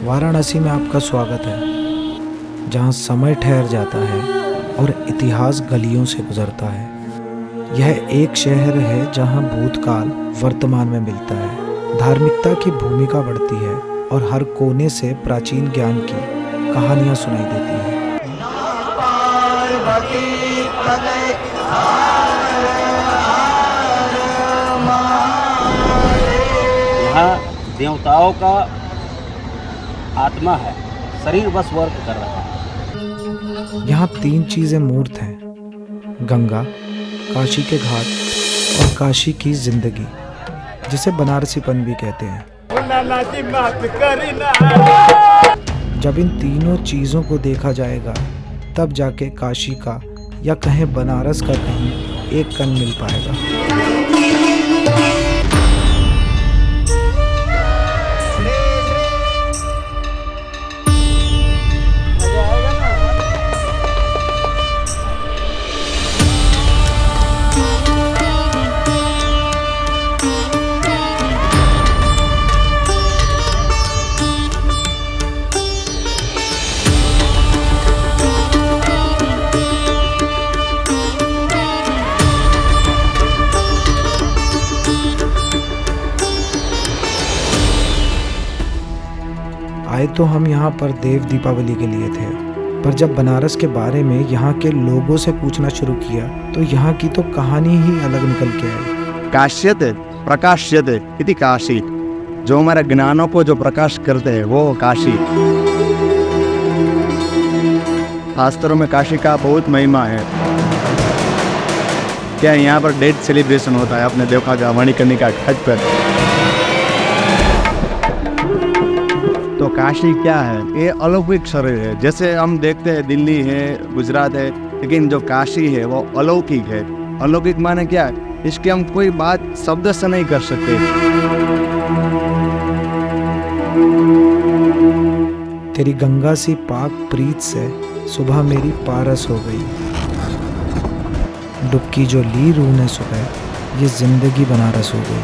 वाराणसी में आपका स्वागत है, जहाँ समय ठहर जाता है और इतिहास गलियों से गुजरता है। यह एक शहर है जहाँ भूतकाल वर्तमान में मिलता है, धार्मिकता की भूमिका बढ़ती है और हर कोने से प्राचीन ज्ञान की कहानियाँ सुनाई देती हैं। यहाँ देवताओं का आत्मा है, शरीर बस वर्क कर रहा है। यहाँ 3 चीज़ें मूर्त हैं: गंगा, काशी के घाट और काशी की जिंदगी, जिसे बनारसीपन भी कहते हैं। जब इन तीनों चीज़ों को देखा जाएगा, तब जाके काशी का या कहें बनारस का कहीं एक कण मिल पाएगा। आए तो हम यहाँ पर देव दीपावली के लिए थे, पर जब बनारस के बारे में यहाँ के लोगों से पूछना शुरू किया तो यहाँ की तो कहानी ही अलग निकल के आई। काश्यते प्रकाश्यते इति काशी, जो हमारे ज्ञानों को जो प्रकाश करते हैं वो काशी। शास्त्रों में काशी का बहुत महिमा है। क्या यहाँ पर डेट सेलिब्रेशन होता है, आपने देखा जा मणिकर्णिका घाट पर। तो काशी क्या है? ये अलौकिक शरीर है। जैसे हम देखते हैं दिल्ली है, गुजरात है, लेकिन जो काशी है वो अलौकिक है। अलौकिक माने क्या है? इसकी हम कोई बात शब्द से नहीं कर सकते। तेरी गंगा सी पाक प्रीत से सुबह मेरी पारस हो गई। डुबकी जो ली रूह ने सुबह, ये जिंदगी बनारस हो गई।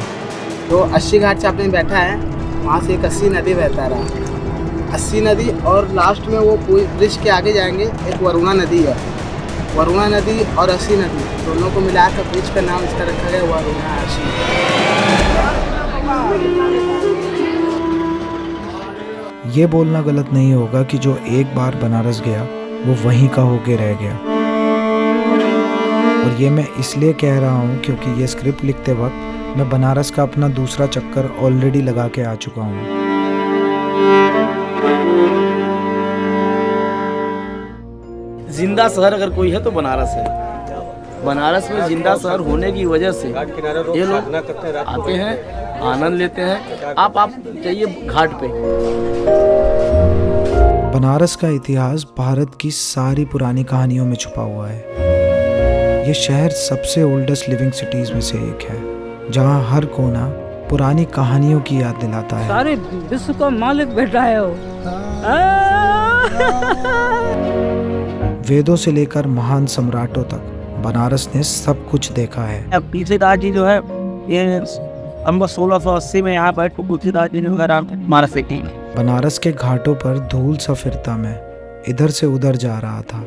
तो 80 घाट से आपने बैठा है, वहाँ से एक 80 नदी बहता रहा। 80 नदी और लास्ट में वो ब्रिज के आगे जाएंगे, एक वरुणा नदी है। वरुणा नदी और 80 नदी दोनों को मिलाकर ब्रिज का नाम इसका रखा गया वरुणा 80। ये बोलना गलत नहीं होगा कि जो एक बार बनारस गया वो वहीं का होके रह गया। और ये मैं इसलिए कह रहा हूँ क्योंकि ये स्क्रिप्ट लिखते वक्त मैं बनारस का अपना दूसरा चक्कर ऑलरेडी लगा के आ चुका हूँ। जिंदा शहर अगर कोई है तो बनारस है। बनारस में जिंदा शहर होने की वजह से ये लोग आते हैं, आनंद लेते हैं। आप जाइए घाट पे। बनारस का इतिहास भारत की सारी पुरानी कहानियों में छुपा हुआ है। ये शहर सबसे ओल्डेस्ट लिविंग सिटीज में से एक है, जहाँ हर कोना पुरानी कहानियों की याद दिलाता है। सारे विश्व का मालिक बैठा है वो। वेदों से लेकर महान सम्राटों तक बनारस ने सब कुछ देखा है। तुलसीदास जी जो है ये 1680 में यहाँ पर तुलसीदास जी ने मारा फेंकी। बनारस के घाटों पर धूल सा फिरता मैं इधर से उधर जा रहा था।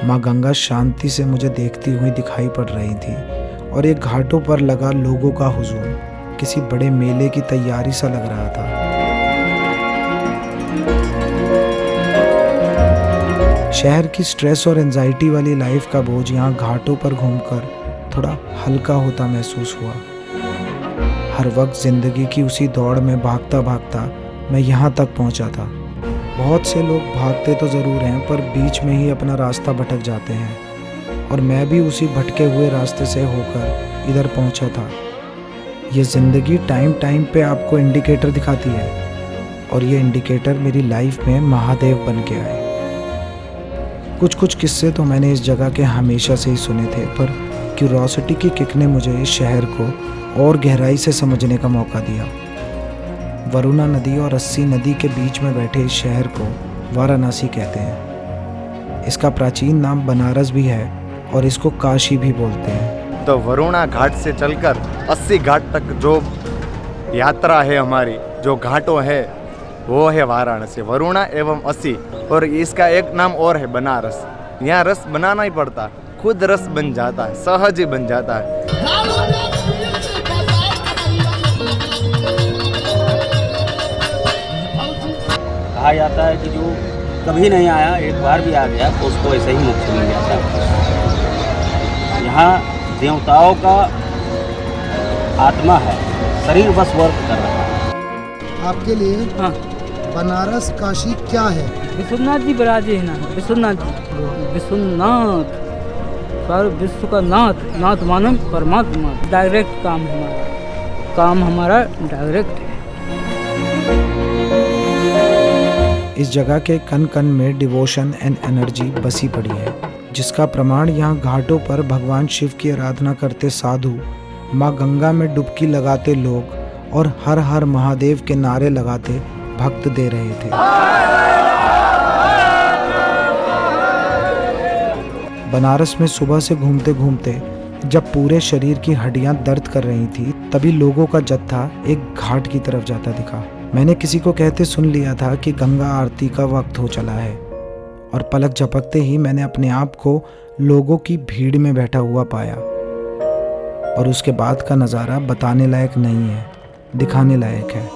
माँ गंगा शांति से मुझे देखती हुई दिखाई पड़ रही थी और एक घाटों पर लगा लोगों का हुजूम किसी बड़े मेले की तैयारी सा लग रहा था। शहर की स्ट्रेस और एंजाइटी वाली लाइफ का बोझ यहाँ घाटों पर घूमकर थोड़ा हल्का होता महसूस हुआ। हर वक्त जिंदगी की उसी दौड़ में भागता भागता मैं यहाँ तक पहुँचा था। बहुत से लोग भागते तो ज़रूर हैं, पर बीच में ही अपना रास्ता भटक जाते हैं, और मैं भी उसी भटके हुए रास्ते से होकर इधर पहुँचा था। ये ज़िंदगी टाइम टाइम पे आपको इंडिकेटर दिखाती है, और ये इंडिकेटर मेरी लाइफ में महादेव बन के आए। कुछ कुछ किस्से तो मैंने इस जगह के हमेशा से ही सुने थे, पर क्यूरोसिटी की किक ने मुझे इस शहर को और गहराई से समझने का मौका दिया। वरुणा नदी और अस्सी नदी के बीच में बैठे इस शहर को वाराणसी कहते हैं। इसका प्राचीन नाम बनारस भी है और इसको काशी भी बोलते हैं। तो वरुणा घाट से चलकर 80 घाट तक जो यात्रा है हमारी, जो घाटों है, वो है वाराणसी, वरुणा एवं 80। और इसका एक नाम और है बनारस। यहाँ रस बनाना ही पड़ता, खुद रस बन जाता है, सहज ही बन जाता है। कहा जाता है कि जो कभी नहीं आया एक बार भी आ गया तो उसको ऐसे ही मोक्ष मिल जाता है। यहाँ देवताओं का आत्मा है, शरीर बस वर्क कर रहा है। आपके लिए हाँ, बनारस काशी क्या है? विश्वनाथ जी विराजे हैं ना, विश्वनाथ जी, विश्वनाथ पर विश्व का नाथ, नाथ मानव परमात्मा। डायरेक्ट काम हमारा डायरेक्ट है। इस जगह के कण कण में डिवोशन एंड एनर्जी बसी पड़ी है, जिसका प्रमाण यहाँ घाटों पर भगवान शिव की आराधना करते साधु, माँ गंगा में डुबकी लगाते लोग और हर हर महादेव के नारे लगाते भक्त दे रहे थे। बनारस में सुबह से घूमते घूमते जब पूरे शरीर की हड्डियां दर्द कर रही थी, तभी लोगों का जत्था एक घाट की तरफ जाता दिखा। मैंने किसी को कहते सुन लिया था कि गंगा आरती का वक्त हो चला है, और पलक झपकते ही मैंने अपने आप को लोगों की भीड़ में बैठा हुआ पाया। और उसके बाद का नज़ारा बताने लायक नहीं है, दिखाने लायक है।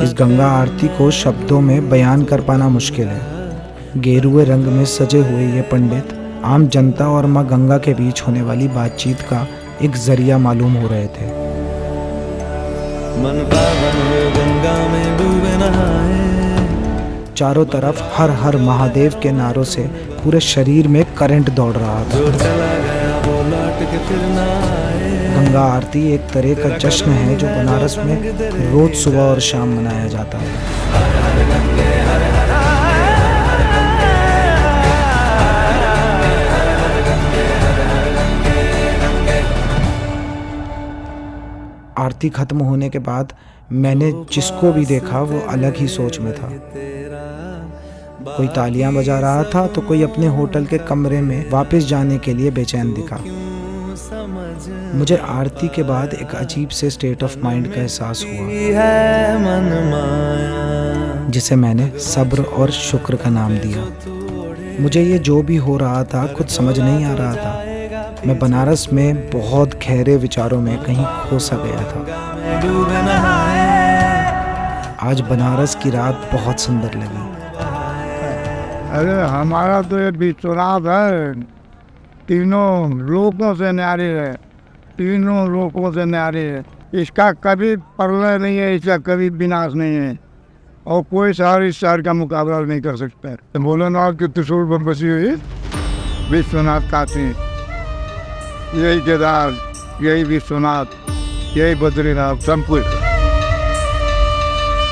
इस गंगा आरती को शब्दों में बयान कर पाना मुश्किल है। गेरुए रंग में सजे हुए ये पंडित आम जनता और माँ गंगा के बीच होने वाली बातचीत का एक जरिया मालूम हो रहे थे। मन पावन हो गंगा में डूबे नहाए। चारों तरफ हर हर महादेव के नारों से पूरे शरीर में करंट दौड़ रहा था। जो चला गया वो लौट के फिर ना आए। गंगा आरती एक तरह का जश्न है जो बनारस में रोज सुबह और शाम मनाया जाता है। आरती खत्म होने के बाद मैंने जिसको भी देखा वो अलग ही सोच में था। कोई तालियां बजा रहा था तो कोई अपने होटल के कमरे में वापस जाने के लिए बेचैन दिखा। मुझे आरती के बाद एक अजीब से स्टेट ऑफ माइंड का एहसास हुआ, जिसे मैंने सब्र और शुक्र का नाम दिया। मुझे ये जो भी हो रहा था कुछ समझ नहीं आ रहा था। मैं बनारस में बहुत गहरे विचारों में कहीं खो सा गया था। आज बनारस की रात बहुत सुंदर लगी। अरे हमारा तो ये विश्वनाथ है, तीनों लोकों से न्यारी है, तीनों लोकों से न्यारी है। इसका कभी प्रलय नहीं है, इसका कभी विनाश नहीं है, और कोई शहर इस शहर का मुकाबला नहीं कर सकता है। तो भोलेनाथ की त्रिशूल पर बसी हुई विश्वनाथ काशी, यही केदार, यही विश्वनाथ, यही बद्रीनाथ, सब कुछ।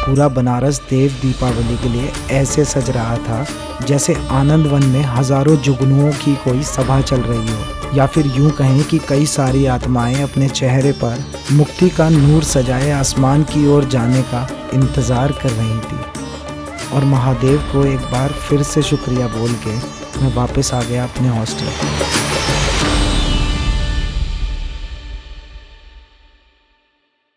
पूरा बनारस देव दीपावली के लिए ऐसे सज रहा था जैसे आनंद वन में हजारों जुगनुओं की कोई सभा चल रही हो, या फिर यूं कहें कि कई सारी आत्माएं अपने चेहरे पर मुक्ति का नूर सजाए आसमान की ओर जाने का इंतज़ार कर रही थी। और महादेव को एक बार फिर से शुक्रिया बोल के मैं वापस आ गया अपने हॉस्टल।